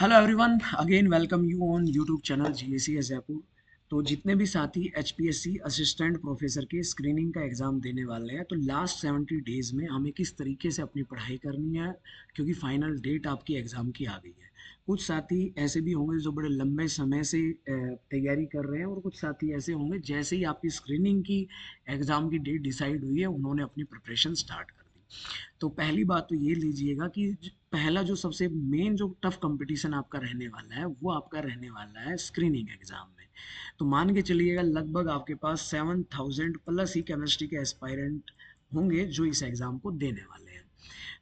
Hello everyone, again welcome you on YouTube channel GACS Jaipur. तो जितने भी साथी HPSC असिस्टेंट प्रोफेसर के स्क्रीनिंग का एग्ज़ाम देने वाले हैं, तो लास्ट 70 डेज़ में हमें किस तरीके से अपनी पढ़ाई करनी है, क्योंकि फाइनल डेट आपकी एग्ज़ाम की आ गई है। कुछ साथी ऐसे भी होंगे जो बड़े लंबे समय से तैयारी कर रहे हैं, और कुछ साथी ऐसे होंगे जैसे ही आपकी स्क्रीनिंग की एग्ज़ाम की डेट डिसाइड हुई है उन्होंने अपनी प्रिपरेशन स्टार्ट कर दी। तो पहली बात तो ये लीजिएगा कि पहला जो सबसे मेन जो टफ कंपटीशन आपका रहने वाला है वो आपका रहने वाला है स्क्रीनिंग एग्जाम में। तो मान के चलिएगा लगभग आपके पास 7000 प्लस ही केमिस्ट्री के एस्पायरेंट होंगे जो इस एग्जाम को देने वाले हैं।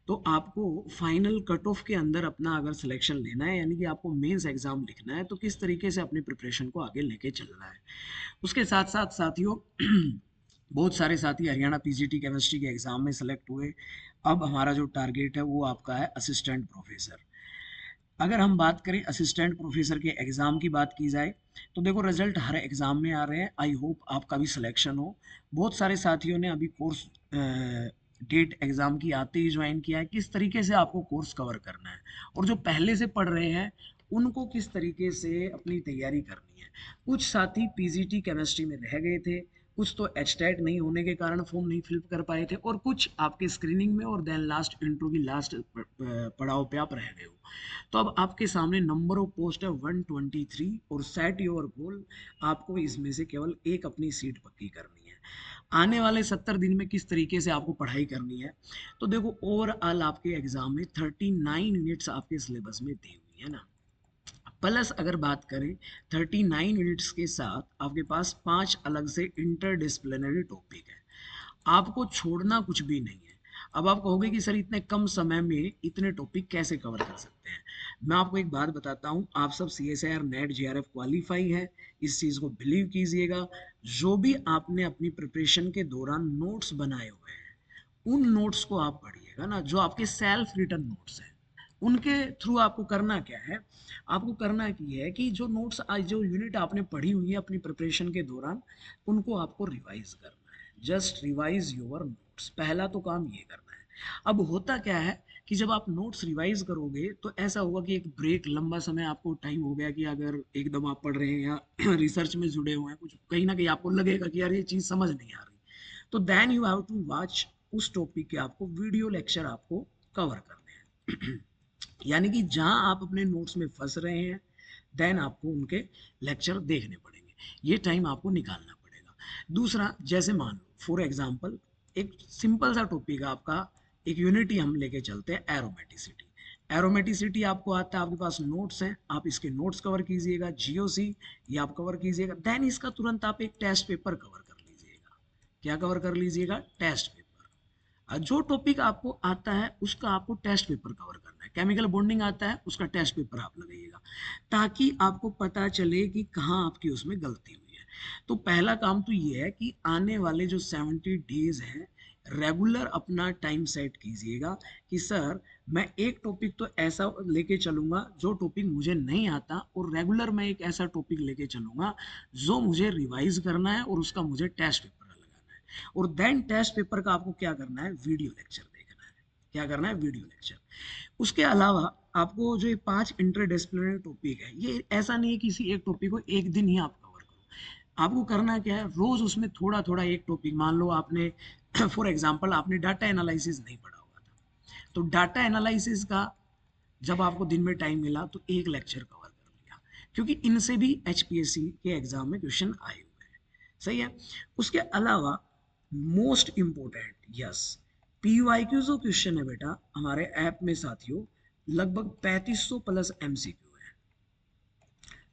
तो आपको फाइनल कट ऑफ के अंदर अपना अगर सिलेक्शन लेना है, यानी कि आपको मेंस एग्जाम लिखना है, तो किस तरीके से अपनी प्रिपरेशन को आगे लेके चलना है। उसके साथ साथ साथियों बहुत सारे साथी हरियाणा PGT केमिस्ट्री के एग्जाम में सेलेक्ट हुए। अब हमारा जो टारगेट है वो आपका है असिस्टेंट प्रोफेसर। अगर हम बात करें असिस्टेंट प्रोफेसर के एग्ज़ाम की बात की जाए, तो देखो रिजल्ट हर एग्ज़ाम में आ रहे हैं। आई होप आपका भी सिलेक्शन हो। बहुत सारे साथियों ने अभी कोर्स डेट एग्ज़ाम की आते ही ज्वाइन किया है। किस तरीके से आपको कोर्स कवर करना है, और जो पहले से पढ़ रहे हैं उनको किस तरीके से अपनी तैयारी करनी है। कुछ साथी PGT केमिस्ट्री में रह गए थे, कुछ तो HTET नहीं होने के कारण फॉर्म नहीं फिल कर पाए थे, और कुछ आपके स्क्रीनिंग में और देन लास्ट इंटरव्यू की लास्ट पड़ाव पे आप रह गए हो। तो अब आपके सामने नंबर ऑफ पोस्ट है 123, और सेट योर गोल, आपको इसमें से केवल एक अपनी सीट पक्की करनी है। आने वाले 70 दिन में किस तरीके से आपको पढ़ाई करनी है, तो देखो ओवरऑल आपके एग्जाम में 39 यूनिट्स आपके सिलेबस में दी हुई है ना। प्लस अगर बात करें 39 यूनिट्स के साथ आपके पास 5 अलग से इंटरडिसिप्लिनरी टॉपिक है। आपको छोड़ना कुछ भी नहीं है। अब आप कहोगे कि सर इतने कम समय में इतने टॉपिक कैसे कवर कर सकते हैं। मैं आपको एक बात बताता हूँ, आप सब CSIR नेट JRF क्वालिफाई है, इस चीज़ को बिलीव कीजिएगा। जो भी आपने अपनी प्रिपरेशन के दौरान नोट्स बनाए हुए हैं, उन नोट्स को आप पढ़िएगा ना, जो आपके सेल्फ रिटन नोट्स हैं। उनके थ्रू आपको करना क्या है, आपको करना की है कि जो नोट्स आज जो यूनिट आपने पढ़ी हुई है अपनी प्रिपरेशन के दौरान, उनको आपको रिवाइज करना है। जस्ट रिवाइज योर नोट्स, पहला तो काम ये करना है। अब होता क्या है कि जब आप नोट्स रिवाइज करोगे तो ऐसा होगा कि एक ब्रेक, लंबा समय आपको टाइम हो गया कि अगर एकदम आप पढ़ रहे हैं या रिसर्च में जुड़े हुए हैं, कुछ कहीं ना कहीं आपको लगेगा कि यार ये चीज़ समझ नहीं आ रही, तो then you have to watch उस टॉपिक के आपको वीडियो लेक्चर आपको कवर करने हैं। यानी कि जहां आप अपने नोट्स में फंस रहे हैं, देन आपको उनके लेक्चर देखने पड़ेंगे। ये टाइम आपको निकालना पड़ेगा। दूसरा, जैसे मान लो फॉर एग्जांपल एक सिंपल सा टॉपिक है आपका, एक यूनिट ही हम लेके चलते हैं, एरोमेटिसिटी। एरोमेटिसिटी आपको आता है, आपके पास नोट्स हैं, आप इसके नोट्स कवर कीजिएगा। GOC ये आप कवर कीजिएगा, देन इसका तुरंत आप एक टेस्ट पेपर कवर कर लीजिएगा। क्या कवर कर लीजिएगा? Test paper. जो टॉपिक आपको आता है उसका आपको टेस्ट पेपर कवर करना है। केमिकल बॉन्डिंग आता है, उसका टेस्ट पेपर आप लगाइएगा, ताकि आपको पता चले कि कहाँ आपकी उसमें गलती हुई है। तो पहला काम तो ये है कि आने वाले जो 70 डेज हैं, रेगुलर अपना टाइम सेट कीजिएगा कि सर मैं एक टॉपिक तो ऐसा लेके चलूंगा जो टॉपिक मुझे नहीं आता, और रेगुलर मैं एक ऐसा टॉपिक लेके चलूंगा जो मुझे रिवाइज करना है और उसका मुझे टेस्ट पेपर लगाना है। और देन टेस्ट पेपर का आपको क्या करना है? वीडियो लेक्चर देखना है। क्या करना है? Video lecture. उसके अलावा आपको जो ये 5 इंटरडिसिप्लिनरी टॉपिक है, ये ऐसा नहीं है किसी एक टॉपिक को एक दिन ही आप कवर करो। आपको करना क्या है, रोज उसमें थोड़ा थोड़ा एक टॉपिक, मान लो आपने फॉर एग्जांपल आपने डाटा एनालिसिस नहीं पढ़ा हुआ था, तो डाटा एनालिसिस का जब आपको दिन में टाइम मिला तो एक लेक्चर कवर कर लिया, क्योंकि इनसे भी HPSC के एग्जाम में क्वेश्चन आए हुए हैं। सही है। उसके अलावा मोस्ट इंपोर्टेंट, यस, PYQ जो क्वेश्चन है बेटा हमारे ऐप में साथियों, लगभग 3500 प्लस MCQ है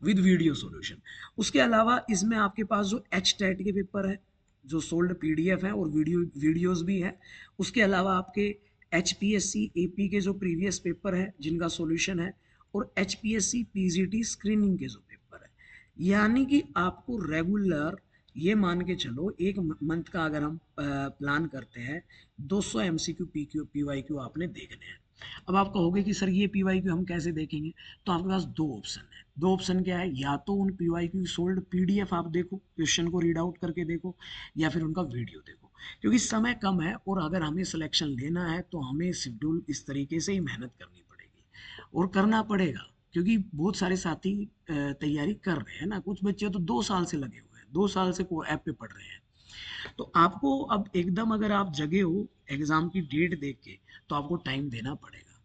विद वीडियो सॉल्यूशन। उसके अलावा इसमें आपके पास जो HTET के पेपर है, जो सोल्ड PDF है, और वीडियोस भी है। उसके अलावा आपके HPSC AP के जो प्रीवियस पेपर है जिनका सॉल्यूशन है, और HPSC PGT स्क्रीनिंग के जो पेपर है। यानी कि आपको रेगुलर, ये मान के चलो एक मंथ का अगर हम प्लान करते हैं, 200 MCQ PYQ आपने देखने हैं। अब आप कहोगे कि सर ये PYQ हम कैसे देखेंगे, तो आपके पास दो ऑप्शन है। दो ऑप्शन क्या है, या तो उन PYQ सोल्ड PDF आप देखो, क्वेश्चन को रीड आउट करके देखो, या फिर उनका वीडियो देखो। क्योंकि समय कम है, और अगर हमें सिलेक्शन लेना है तो हमें शेड्यूल इस तरीके से ही मेहनत करनी पड़ेगी और करना पड़ेगा, क्योंकि बहुत सारे साथी तैयारी कर रहे हैं ना, कुछ बच्चे तो 2 साल से लगे हुए हैं, 2 साल से को ऐप पे पढ़ रहे हैं। तो आपको अब एकदम अगर आप जगे हो एग्जाम की डेट देख के, तो आपको टाइम देना पड़ेगा।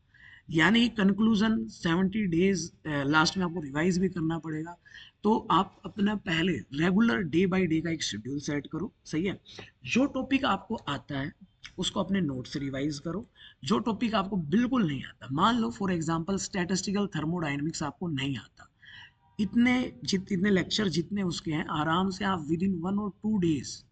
यानी कंक्लूजन 70 डेज, लास्ट में आपको रिवाइज भी करना पड़ेगा। तो आप अपना पहले रेगुलर डे बाय डे का एक शेड्यूल सेट करो, सही है। जो टॉपिक आपको आता है उसको अपने नोट से रिवाइज करो। जो टॉपिक आपको बिल्कुल नहीं आता, मान लो फॉर एग्जांपल स्टैटिस्टिकल थर्मोडायनेमिक्स आपको नहीं आता, इतने लेक्चर जितने उसके हैं, आराम से आप विद इन 1 और 2 डेज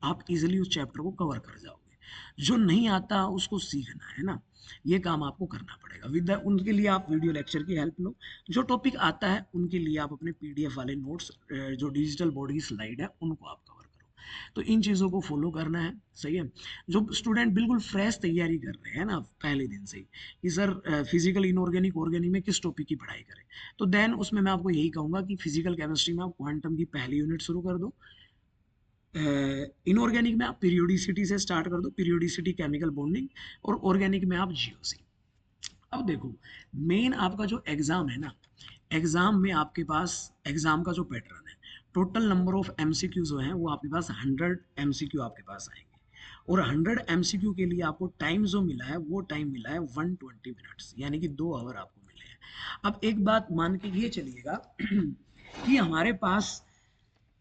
आप इजीली उस चैप्टर को कवर कर जाओगे। जो नहीं आता उसको सीखना है ना, ये काम आपको करना पड़ेगा। उनके लिए आप वीडियो लेक्चर की हेल्प लो। जो टॉपिक आता है उनके लिए आप अपने पीडीएफ वाले नोट्स, जो डिजिटल बोर्ड की स्लाइड है, उनको आप कवर करो। तो इन चीज़ों को फॉलो करना है, सही है। जो स्टूडेंट बिल्कुल फ्रेश तैयारी कर रहे हैं ना पहले दिन से ही कि सर फिजिकल, इनऑर्गेनिक, ऑर्गेनिक में किस टॉपिक की पढ़ाई करें, तो देन उसमें मैं आपको यही कहूँगा कि फिजिकल केमिस्ट्री में आप क्वांटम की पहली यूनिट शुरू कर दो। इनऑर्गेनिक में आप पीरियोडिसिटी से स्टार्ट कर दो, पीरियोडिसिटी, केमिकल बॉन्डिंग। और ऑर्गेनिक में आप जीओसी। अब देखो, मेन आपका जो एग्जाम है ना, एग्जाम में आपके पास एग्जाम का जो पैटर्न है, टोटल नंबर ऑफ एमसीक्यू जो है वो आपके पास 100 एमसीक्यू आपके पास आएंगे। और 100 एमसीक्यू के लिए आपको टाइम जो मिला है वो टाइम मिला है 120 मिनट्स, यानी कि 2 आवर आपको मिले हैं। अब एक बात मान के ये चलिएगा कि हमारे पास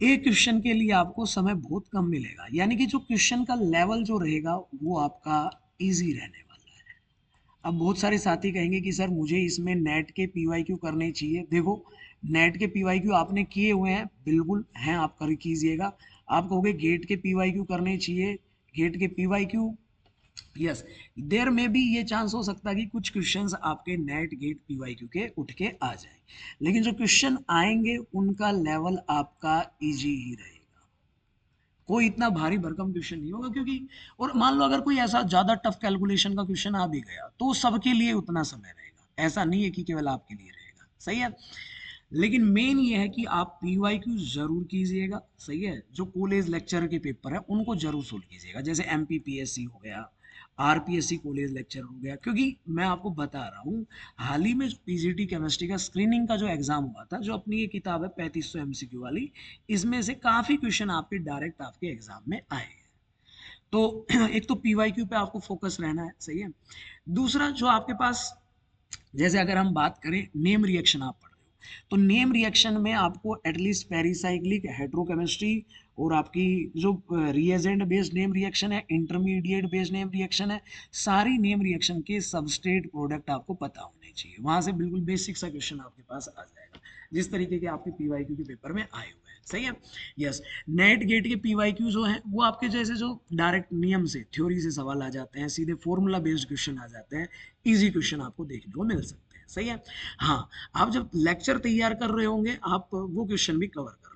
एक क्वेश्चन के लिए आपको समय बहुत कम मिलेगा, यानी कि जो क्वेश्चन का लेवल जो रहेगा वो आपका इजी रहने वाला है। अब बहुत सारे साथी कहेंगे कि सर मुझे इसमें नेट के पीवाईक्यू करने चाहिए। देखो, नेट के पीवाईक्यू आपने किए हुए हैं, बिल्कुल हैं, आप कर कीजिएगा। आप कहोगे गेट के पीवाईक्यू करने चाहिए, गेट के पीवाईक्यू, यस, देर में भी ये चांस हो सकता है कि कुछ क्वेश्चंस आपके नेट गेट पीवाईक्यू के उठ के आ जाए, लेकिन जो क्वेश्चन आएंगे उनका लेवल आपका इजी ही रहेगा। कोई इतना भारी भरकम क्वेश्चन नहीं होगा, क्योंकि और मान लो अगर कोई ऐसा ज्यादा टफ कैलकुलेशन का क्वेश्चन आ भी गया तो सबके लिए उतना समय रहेगा, ऐसा नहीं है कि केवल आपके लिए रहेगा, सही है। लेकिन मेन ये है कि आप पीवाईक्यू जरूर कीजिएगा, सही है। जो कॉलेज लेक्चर के पेपर है उनको जरूर सोल्व कीजिएगा, जैसे एमपीपीएससी हो गया, आरपीएससी कॉलेज लेक्चर हो गया। क्योंकि मैं आपको बता रहा हूँ, हाल ही में जो पीजीटी केमिस्ट्री का स्क्रीनिंग का जो एग्जाम हुआ था, जो अपनी ये किताब है 3500 एमसीक्यू वाली, इसमें से काफी क्वेश्चन आपके डायरेक्ट आपके एग्जाम में आए हैं। तो एक तो पीवाईक्यू पे आपको फोकस रहना है, सही है। दूसरा जो आपके पास, जैसे अगर हम बात करें नेम रिएक्शन आप पढ़ रहे हो, तो नेम रिएक्शन में आपको एटलीस्ट पेरिसाइक्लिक, हेट्रोकेमिस्ट्री, और आपकी जो रिएजेंट बेस्ड नेम रिएक्शन है, इंटरमीडिएट बेस्ड नेम रिएक्शन है, सारी नेम रिएक्शन के सबस्ट्रेट प्रोडक्ट आपको पता होने चाहिए। वहां से बिल्कुल बेसिक सा क्वेश्चन आपके पास आ जाएगा, जिस तरीके के आपके पीवाईक्यू के पेपर में आए हुए हैं, सही है। यस, नेट गेट के पीवाईक्यू जो है वो आपके जैसे जो डायरेक्ट नियम से, थ्योरी से सवाल आ जाते हैं, सीधे फॉर्मूला बेस्ड क्वेश्चन आ जाते हैं, इजी क्वेश्चन आपको देखने को मिल सकते हैं, सही है। हाँ, आप जब लेक्चर तैयार कर रहे होंगे आप वो क्वेश्चन भी कवर कर लोगे।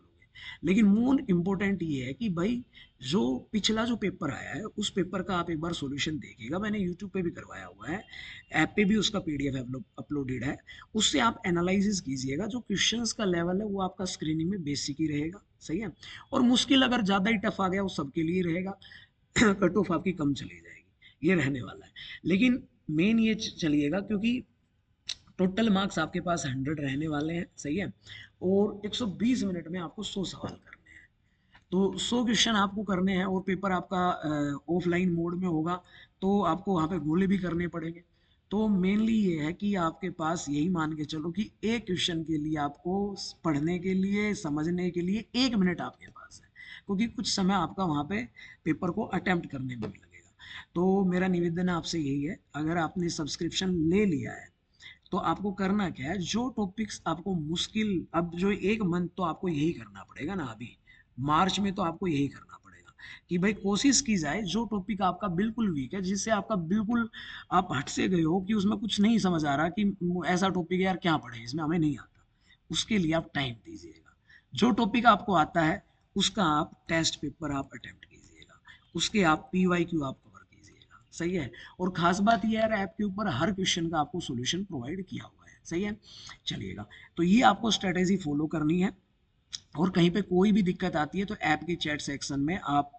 लेकिन मोस्ट इंपॉर्टेंट ये है कि भाई जो पिछला जो पेपर आया है उस पेपर का आप एक बार सॉल्यूशन देखिएगा, मैंने यूट्यूब पे भी करवाया हुआ है, ऐप पे भी उसका पीडीएफ अपलोडेड है। उससे आप एनालिसिस कीजिएगा, जो क्वेश्चंस का लेवल है वो आपका स्क्रीनिंग में बेसिक ही रहेगा, सही है। और मुश्किल अगर ज़्यादा ही टफ आ गया वो सबके लिए रहेगा, कट ऑफ आपकी कम चली जाएगी, ये रहने वाला है। लेकिन मेन ये चलिएगा, क्योंकि टोटल मार्क्स आपके पास 100 रहने वाले हैं, सही है। और 120 मिनट में आपको 100 सवाल करने हैं। तो 100 क्वेश्चन आपको करने हैं, और पेपर आपका ऑफलाइन मोड में होगा, तो आपको वहाँ पे गोले भी करने पड़ेंगे। तो मेनली ये है कि आपके पास यही मान के चलो कि एक क्वेश्चन के लिए आपको पढ़ने के लिए, समझने के लिए 1 मिनट आपके पास है, क्योंकि कुछ समय आपका वहाँ पे पेपर को अटेम्प्ट करने में भी लगेगा। तो मेरा निवेदन आपसे यही है, अगर आपने सब्सक्रिप्शन ले लिया है तो आपको करना क्या है, जो टॉपिक्स आपको मुश्किल, अब जो 1 मंथ तो आपको यही करना पड़ेगा ना, अभी मार्च में तो आपको यही करना पड़ेगा कि भाई कोशिश की जाए जो टॉपिक आपका बिल्कुल वीक है, जिससे आपका बिल्कुल आप हट से गए हो कि उसमें कुछ नहीं समझ आ रहा, कि ऐसा टॉपिक है यार क्या पढ़े इसमें, हमें नहीं आता, उसके लिए आप टाइम दीजिएगा। जो टॉपिक आपको आता है उसका आप टेस्ट पेपर आप अटेम्प्ट कीजिएगा, उसके आप पीवाईक्यू आप कवर कीजिएगा, सही है। और खास बात यह है, ऐप के ऊपर हर क्वेश्चन का आपको सॉल्यूशन प्रोवाइड किया हुआ है, सही है। चलिएगा, तो ये आपको स्ट्रेटेजी फॉलो करनी है। और कहीं पे कोई भी दिक्कत आती है तो ऐप के चैट सेक्शन में आप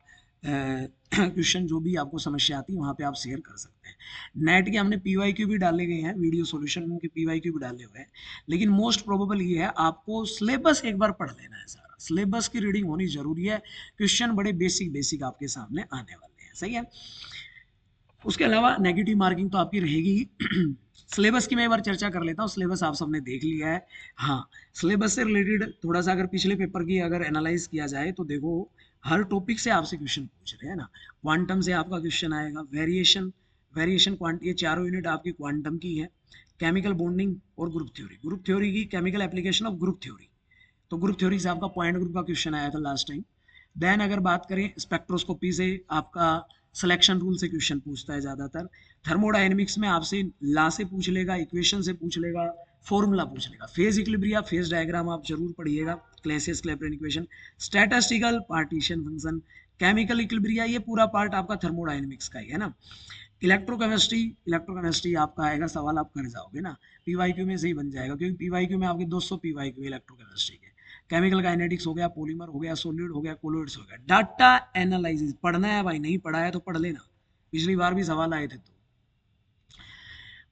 क्वेश्चन जो भी आपको समस्या आती है वहाँ पे आप शेयर कर सकते हैं। नेट के हमने पीवाईक्यू भी डाले गए हैं, वीडियो सॉल्यूशन के पीवाईक्यू भी डाले हुए हैं, लेकिन मोस्ट प्रोबेबल ये है आपको सिलेबस एक बार पढ़ लेना है। सारा सिलेबस की रीडिंग होनी जरूरी है, क्वेश्चन बड़े बेसिक बेसिक आपके सामने आने वाले हैं। सही है। उसके अलावा नेगेटिव मार्किंग तो आपकी रहेगी ही। सिलेबस की मैं एक बार चर्चा कर लेता हूँ। सिलेबस आप सबने देख लिया है। हाँ, सिलेबस से रिलेटेड थोड़ा सा अगर पिछले पेपर की अगर एनालाइज किया जाए तो देखो, हर टॉपिक से आपसे क्वेश्चन पूछ रहे हैं ना। क्वांटम से आपका क्वेश्चन आएगा, वेरिएशन, वेरिएशन क्वांट, ये चारों यूनिट आपकी क्वांटम की है। केमिकल बॉन्डिंग और ग्रुप थ्योरी की chemical application of group theory, तो ग्रुप थ्योरी से आपका पॉइंट ग्रुप का क्वेश्चन आया था लास्ट टाइम। देन अगर बात करें स्पेक्ट्रोस्कोपी से, आपका सिलेक्शन रूल से क्वेश्चन पूछता है ज़्यादातर। थर्मोडायनेमिक्स में आपसे ला से पूछ लेगा, इक्वेशन से पूछ लेगा, फॉर्मूला पूछ लेगा। फेज इक्विलिब्रिया, फेज डायग्राम आप जरूर पढ़िएगा, Clausius Clapeyron equation, statistical partition function, chemical equilibria, ये पूरा पार्ट आपका थर्मोडायनेमिक्स का ही है ना। इलेक्ट्रोकेमिस्ट्री, इलेक्ट्रोकेमिस्ट्री आपका आएगा, सवाल आप कर जाओगे ना, पीवाईक्यू में से ही बन जाएगा, क्योंकि पीवाईक्यू में आपके 200 पीवाईक्यू इलेक्ट्रोकेमिस्ट्री के। केमिकल काइनेटिक्स हो गया, पॉलीमर हो गया, सॉलिड हो गया, कोलोइड्स हो गया। डाटा एनालिसिस पढ़ना है भाई, नहीं पढ़ा है तो पढ़ लेना, पिछली बार भी सवाल आए थे तो।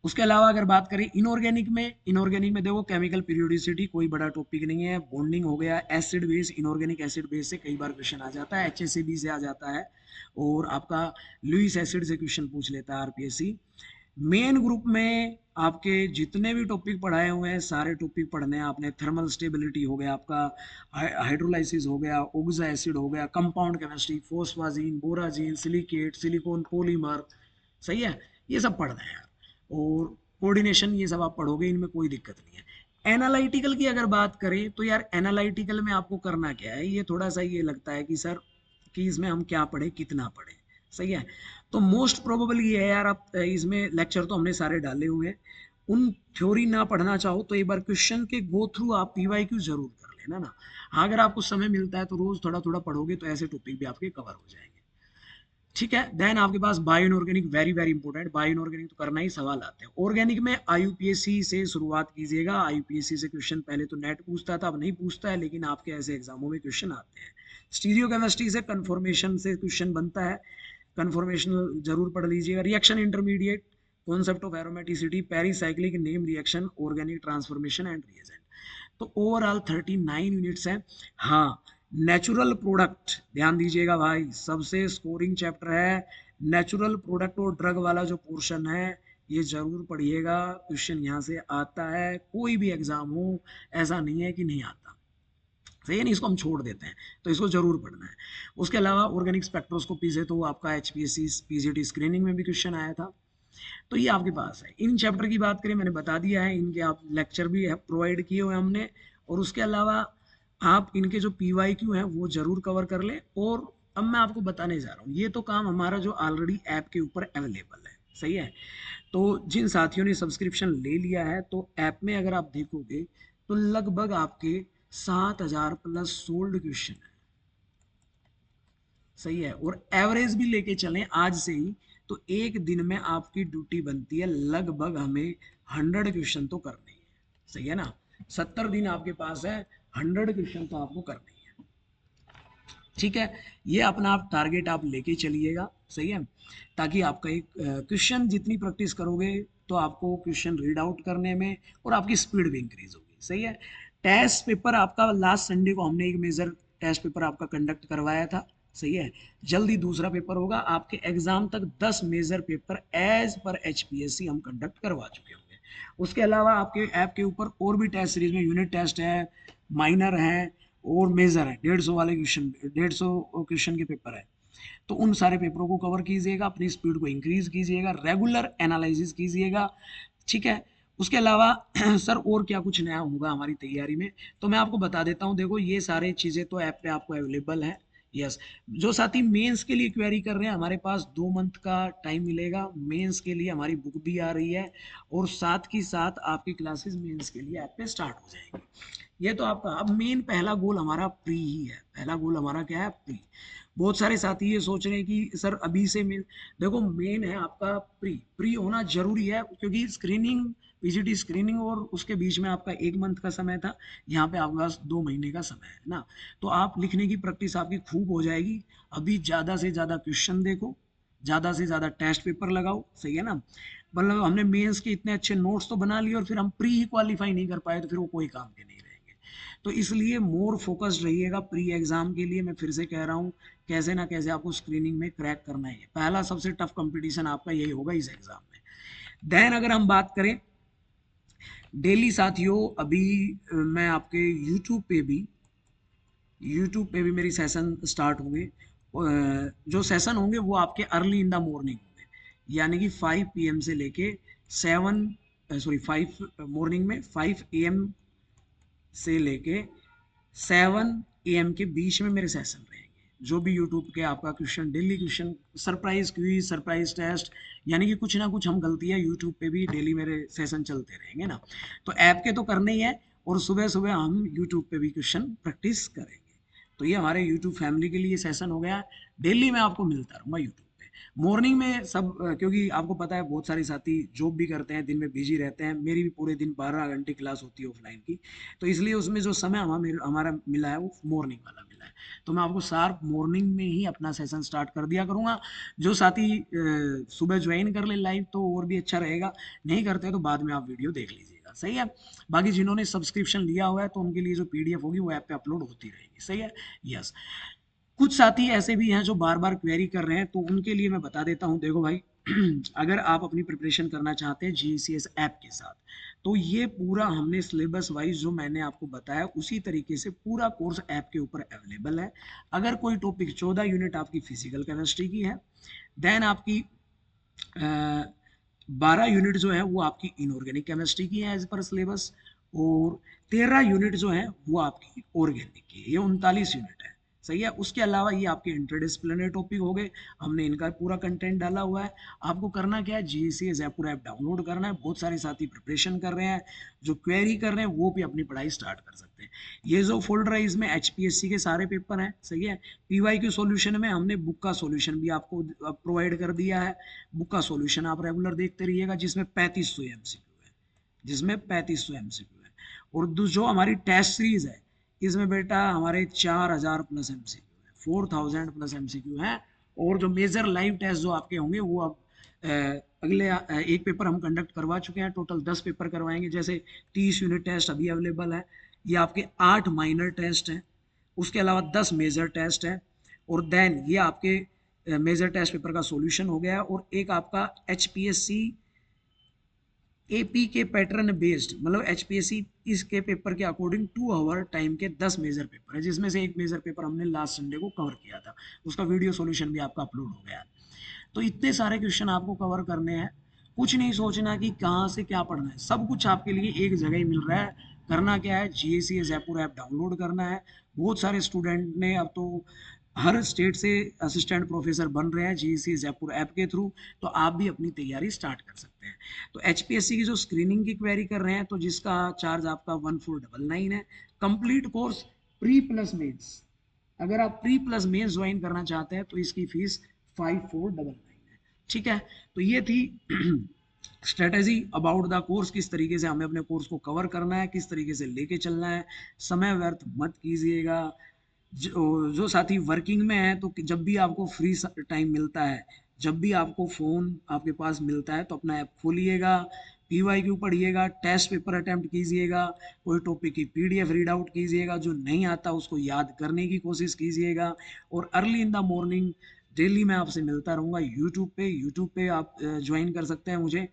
उसके अलावा अगर बात करें इनऑर्गेनिक में, इनऑर्गेनिक में देखो केमिकल पीरियोडिसिटी कोई बड़ा टॉपिक नहीं है। बॉन्डिंग हो गया, acid base, inorganic acid base से कई बार क्वेश्चन आ जाता है, HACB से आ जाता है, और आपका लुइस एसिड से क्वेश्चन पूछ लेता है आरपीएससी। मेन ग्रुप में आपके जितने भी टॉपिक पढ़ाए हुए हैं सारे टॉपिक पढ़ने हैं आपने। थर्मल स्टेबिलिटी हो गया आपका, हाइड्रोलाइसिस हो गया, ओक्सा एसिड हो गया, compound chemistry, phosphazene, borazine, silicate, silicon, polymer. सही है, ये सब पढ़ना है यार। और कोऑर्डिनेशन, ये सब आप पढ़ोगे, इनमें कोई दिक्कत नहीं है। एनालिटिकल की अगर बात करें तो यार एनालिटिकल में आपको करना क्या है, ये थोड़ा सा ये लगता है कि सर कि इसमें हम क्या पढ़े, कितना पढ़े। सही है, तो मोस्ट प्रोबेबल ये है यार, आप इसमें लेक्चर तो हमने सारे डाले हुए हैं, उन थ्योरी ना पढ़ना चाहो तो एक बार क्वेश्चन के गो थ्रू आप पीवाईक्यू जरूर कर लेना ना। हाँ, अगर आपको समय मिलता है तो रोज थोड़ा थोड़ा पढ़ोगे तो ऐसे टॉपिक भी आपके कवर हो जाएंगे। ठीक है। देन आपके पास bioinorganic, very very important. Bioinorganic तो करना ही, सवाल आते हैं। ऑर्गेनिक में आईयूपीएससी से शुरुआत कीजिएगा। आईयूपीएससी से क्वेश्चन पहले तो नेट पूछता था, अब नहीं पूछता है, लेकिन आपके ऐसे एग्जामों में क्वेश्चन आते हैं। स्टीरियो केमिस्ट्री से कन्फॉर्मेशन से क्वेश्चन बनता है, कन्फॉर्मेशनल जरूर पढ़ लीजिएगा। Reaction intermediate, concept of aromaticity, pericyclic name reaction, organic transformation and reagent. तो ओवरऑल 39 यूनिट्स हैं। हाँ, नेचुरल प्रोडक्ट ध्यान दीजिएगा भाई, सबसे स्कोरिंग चैप्टर है। नेचुरल प्रोडक्ट और ड्रग वाला जो पोर्शन है ये जरूर पढ़िएगा, क्वेश्चन यहाँ से आता है, कोई भी एग्जाम हो, ऐसा नहीं है कि नहीं आता। सही है, नहीं इसको हम छोड़ देते हैं, तो इसको जरूर पढ़ना है। उसके अलावा ऑर्गेनिक स्पेक्ट्रोस्कोपी से तो आपका HPSC PGT स्क्रीनिंग में भी क्वेश्चन आया था, तो ये आपके पास है। इन चैप्टर की बात करें, मैंने बता दिया है, इनके आप लेक्चर भी प्रोवाइड किए हुए हमने, और उसके अलावा आप इनके जो PYQ हैं वो जरूर कवर कर लें। और अब मैं आपको बताने जा रहा हूँ, ये तो काम हमारा जो ऑलरेडी ऐप के ऊपर अवेलेबल है। सही है, तो जिन साथियों ने सब्सक्रिप्शन ले लिया है, तो ऐप में अगर आप देखोगे तो लगभग आपके 7,000 प्लस सोल्ड क्वेश्चन है। सही है, और एवरेज भी लेके चलें आज से ही, तो एक दिन में आपकी ड्यूटी बनती है लगभग हमें 100 क्वेश्चन तो करने ही है। सही है ना, 70 दिन आपके पास है, 100 क्वेश्चन तो आपको करने ही है। ठीक है, ये अपना आप टारगेट आप लेके चलिएगा। सही है, ताकि आपका एक क्वेश्चन जितनी प्रैक्टिस करोगे तो आपको क्वेश्चन रीड आउट करने में और आपकी स्पीड भी इंक्रीज होगी। सही है, टेस्ट पेपर आपका लास्ट संडे को हमने एक मेजर टेस्ट पेपर आपका कंडक्ट करवाया था। सही है, जल्दी दूसरा पेपर होगा। आपके एग्जाम तक 10 major paper as per HPSC हम कंडक्ट करवा चुके होंगे। उसके अलावा आपके ऐप के ऊपर और भी टेस्ट सीरीज में यूनिट टेस्ट है, माइनर है और मेजर है, 150 वाले क्वेश्चन, 150 क्वेश्चन के पेपर है। तो उन सारे पेपरों को कवर कीजिएगा, अपनी स्पीड को इंक्रीज कीजिएगा, रेगुलर एनालिसिस कीजिएगा। ठीक है, उसके अलावा सर और क्या कुछ नया होगा हमारी तैयारी में, तो मैं आपको बता देता हूँ। देखो, ये सारी चीज़ें तो ऐप पे आपको अवेलेबल है। यस, जो साथी मेंस के लिए क्वेरी कर रहे हैं, हमारे पास 2 मंथ का टाइम मिलेगा। मेंस के लिए हमारी बुक भी आ रही है, और साथ ही साथ आपकी क्लासेस मेंस के लिए ऐप पे स्टार्ट हो जाएंगी। ये तो आपका अब मेन पहला गोल हमारा प्री ही है। पहला गोल हमारा क्या है? प्री। बहुत सारे साथी ये सोच रहे हैं कि सर अभी से मेन, देखो मेन है आपका प्री। प्री होना जरूरी है, क्योंकि स्क्रीनिंग पीजीटी स्क्रीनिंग और उसके बीच में आपका 1 मंथ का समय था, यहाँ पे आपके पास 2 महीने का समय है ना। तो आप लिखने की प्रैक्टिस आपकी खूब हो जाएगी। अभी ज़्यादा से ज़्यादा क्वेश्चन देखो, ज़्यादा से ज़्यादा टेस्ट पेपर लगाओ, सही है ना। मतलब हमने मेंस के इतने अच्छे नोट्स तो बना लिए और फिर हम प्री ही क्वालिफाई नहीं कर पाए, तो फिर वो कोई काम के नहीं रहेंगे। तो इसलिए मोर फोकस्ड रहिएगा प्री एग्जाम के लिए। मैं फिर से कह रहा हूँ, कैसे ना कैसे आपको स्क्रीनिंग में क्रैक करना है। पहला सबसे टफ कंपटीशन आपका यही होगा इस एग्जाम में। देन अगर हम बात करें डेली साथियों, अभी मैं आपके यूट्यूब पे भी मेरी सेशन स्टार्ट होंगे। जो सेशन होंगे वो आपके अर्ली इन द मॉर्निंग होंगे, यानी कि 5 PM से लेके 7 सॉरी 5 मॉर्निंग में 5 AM से लेके 7 AM के बीच में मेरे सेशन रहेंगे। जो भी यूट्यूब के आपका question, daily question, surprise quiz, surprise test, यानी कि कुछ ना कुछ हम गलतियां यूट्यूब पे भी डेली मेरे सेशन चलते रहेंगे ना। तो ऐप के तो करने ही है, और सुबह सुबह हम यूट्यूब पे भी क्वेश्चन प्रैक्टिस करेंगे। तो ये हमारे यूट्यूब फैमिली के लिए सेशन हो गया। डेली मैं आपको मिलता रहूँगा यूट्यूब पे मॉर्निंग में सब, क्योंकि आपको पता है बहुत सारे साथी जॉब भी करते हैं, दिन में बिजी रहते हैं। मेरी भी पूरे दिन 12 घंटे क्लास होती है ऑफलाइन की, तो इसलिए उसमें जो समय हमारा मिला है वो मॉर्निंग वाला मिला है। तो मैं आपको शार्प मॉर्निंग में ही अपना सेशन स्टार्ट कर दिया करूँगा। जो साथी सुबह ज्वाइन कर ले लाइव तो और भी अच्छा रहेगा, नहीं करते तो बाद में आप वीडियो देख लीजिएगा, सही है। बाकी जिन्होंने सब्सक्रिप्शन लिया हुआ है तो उनके लिए जो पीडीएफ होगी वो ऐप पे अपलोड होती रहेगी, सही है। यस, कुछ साथी ऐसे भी हैं जो बार बार क्वेरी कर रहे हैं, तो उनके लिए मैं बता देता हूं। देखो भाई, अगर आप अपनी प्रिपरेशन करना चाहते हैं जीसीएस ऐप के साथ, तो ये पूरा हमने सिलेबस वाइज जो मैंने आपको बताया उसी तरीके से पूरा कोर्स ऐप के ऊपर अवेलेबल है। अगर कोई टॉपिक 14 यूनिट आपकी फिजिकल केमिस्ट्री की है, देन आपकी 12 यूनिट जो है वो आपकी इनऑर्गेनिक केमिस्ट्री की है एज पर सिलेबस, और 13 यूनिट जो है वो आपकी ऑर्गेनिक की है। ये 39 यूनिट है, सही है। उसके अलावा ये आपके इंटरडिसिप्लिनरी टॉपिक हो गए, हमने इनका पूरा कंटेंट डाला हुआ है। आपको करना क्या है, जीएसी जयपुर ऐप डाउनलोड करना है। बहुत सारे साथी प्रिपरेशन कर रहे हैं, जो क्वेरी कर रहे हैं वो भी अपनी पढ़ाई स्टार्ट कर सकते हैं। ये जो फोल्डर है इसमें एचपीएससी के सारे पेपर हैं, सही है। पीवाईक्यू सॉल्यूशन में हमने बुक का सॉल्यूशन भी आपको प्रोवाइड कर दिया है। बुक का सॉल्यूशन आप रेगुलर देखते रहिएगा, जिसमें 3500 एमसीक्यू है, जिसमें 3500 एमसीक्यू है। और जो हमारी टेस्ट सीरीज है, इसमें बेटा हमारे 4000 प्लस एमसीक्यू है, 4000 प्लस एमसीक्यू है। और जो मेजर लाइव टेस्ट जो आपके होंगे वो अब अगले एक पेपर हम कंडक्ट करवा चुके हैं, टोटल 10 पेपर करवाएंगे। जैसे 30 यूनिट टेस्ट अभी अवेलेबल है, ये आपके 8 माइनर टेस्ट हैं, उसके अलावा 10 मेजर टेस्ट है। और देन ये आपके मेजर टेस्ट पेपर का सॉल्यूशन हो गया, और एक आपका एचपीएससी एपी के पैटर्न बेस्ड, मतलब एचपीएससी इसके पेपर के अकॉर्डिंग 2 आवर टाइम के 10 मेजर पेपर है, जिसमें से एक मेजर पेपर हमने लास्ट संडे को कवर किया था। उसका वीडियो सॉल्यूशन भी आपका अपलोड हो गया है। तो इतने सारे क्वेश्चन आपको कवर करने हैं। कुछ नहीं सोचना कि कहाँ से क्या पढ़ना है, सब कुछ आपके लिए एक जगह ही मिल रहा है। करना क्या है, जीएसी जयपुर ऐप डाउनलोड करना है। बहुत सारे स्टूडेंट ने अब तो हर स्टेट से असिस्टेंट प्रोफेसर बन रहे हैं जीएसी जयपुर ऐप के थ्रू, तो आप भी अपनी तैयारी स्टार्ट कर सकते हैं। तो एचपीएससी की जो स्क्रीनिंग की क्वेरी कर रहे हैं, तो जिसका चार्ज आपका 1499 है। Complete course pre plus mains, अगर आप प्री प्लस मेंस ज्वाइन करना चाहते हैं तो इसकी फीस 5499 है, ठीक है। तो ये थी स्ट्रेटेजी अबाउट द कोर्स, किस तरीके से हमें अपने कोर्स को कवर करना है, किस तरीके से लेके चलना है। समय व्यर्थ मत कीजिएगा। जो साथी वर्किंग में है, तो जब भी आपको फ्री टाइम मिलता है, जब भी आपको फ़ोन आपके पास मिलता है, तो अपना ऐप खोलिएगा, पीवाईक्यू पढ़िएगा, टेस्ट पेपर अटेम्प्ट कीजिएगा, कोई टॉपिक की पीडीएफ रीड आउट कीजिएगा, जो नहीं आता उसको याद करने की कोशिश कीजिएगा। और early in the morning daily मैं आपसे मिलता रहूँगा यूट्यूब पे आप ज्वाइन कर सकते हैं मुझे।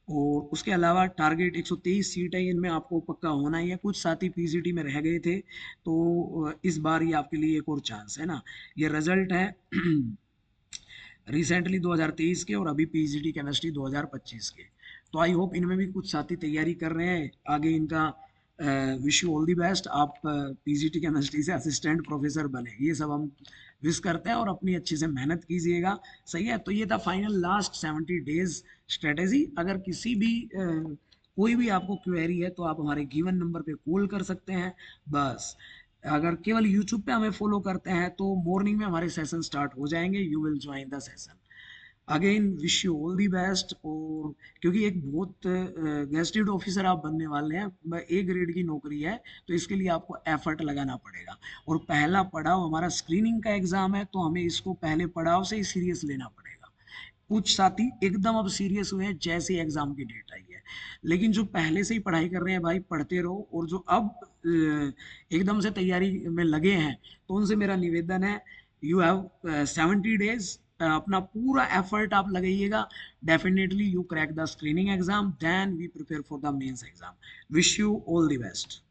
और उसके अलावा टारगेट 123 सीट है, इनमें आपको पक्का होना ही है। कुछ साथी पीसीटी में रह गए थे, तो इस बार ये आपके लिए एक और चांस है ना। ये रिजल्ट है रिसेंटली 2023 के, और अभी पीजीटी केमिस्ट्री 2025 के। तो आई होप इनमें भी कुछ साथी तैयारी कर रहे हैं, आगे इनका wish you all the best. आप पीजीटी केमिस्ट्री से असिस्टेंट प्रोफेसर बने, ये सब हम विश करते हैं। और अपनी अच्छी से मेहनत कीजिएगा, सही है। तो ये था फाइनल लास्ट 70 डेज स्ट्रेटेजी। अगर किसी भी कोई भी आपको क्वेरी है तो आप हमारे गिवन नंबर पे कॉल कर सकते हैं, बस। अगर केवल यूट्यूब पे हमें फॉलो करते हैं तो मॉर्निंग में हमारे सेशन स्टार्ट हो जाएंगे, you will join the session. Again wish you all the best. और क्योंकि एक बहुत गेस्टेड ऑफिसर आप बनने वाले हैं, ए ग्रेड की नौकरी है, तो इसके लिए आपको एफर्ट लगाना पड़ेगा। और पहला पड़ाव हमारा स्क्रीनिंग का एग्जाम है, तो हमें इसको पहले पड़ाव से ही सीरियस लेना पड़ेगा। कुछ साथी एकदम अब सीरियस हुए हैं जैसे एग्जाम की डेट आई है, लेकिन जो पहले से ही पढ़ाई कर रहे हैं भाई पढ़ते रहो, और जो अब एकदम से तैयारी में लगे हैं, तो उनसे मेरा निवेदन है, यू हैव 70 डेज, अपना पूरा एफर्ट आप लगाइएगा। Definitely you crack the screening exam, then we prepare for the mains exam. Wish you all the best.